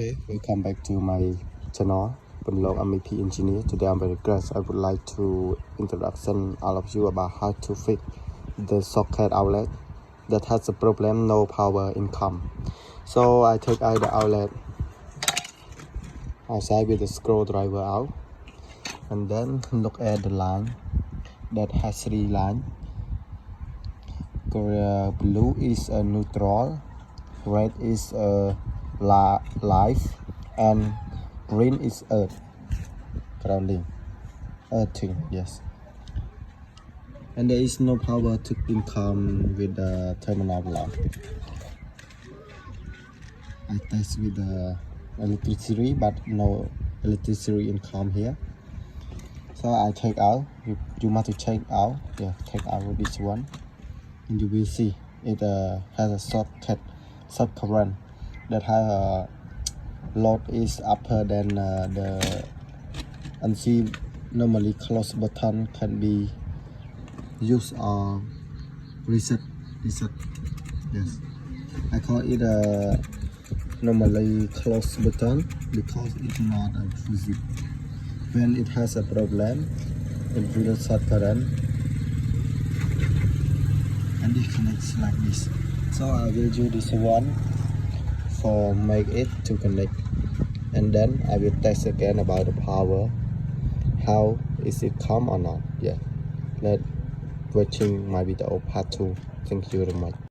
Okay, welcome back to my channel, Bunlong MEP Engineer. Today I'm very glad I would like to introduction all of you about how to fix the socket outlet that has a problem, no power income. So I take out the outlet outside with the screwdriver out, and then look at the line that has 3 lines. Blue is a neutral, red is a life, and green is earth, grounding, earthing, yes. And there is no power to income with the terminal block. I test with the electricity, but no electricity income here. So I take out, you must check out, yeah, take out this one, and you will see it has a socket, sub current that has a load is upper than the unseen. Normally close button can be used or reset, yes. I call it a normally close button because it's not a fuzzy. When it has a problem, it will short current and it connects like this. So I will use this one for make it to connect, and then I will test again about the power, how is it come or not. Yeah, let watching my video part 2. Thank you very much.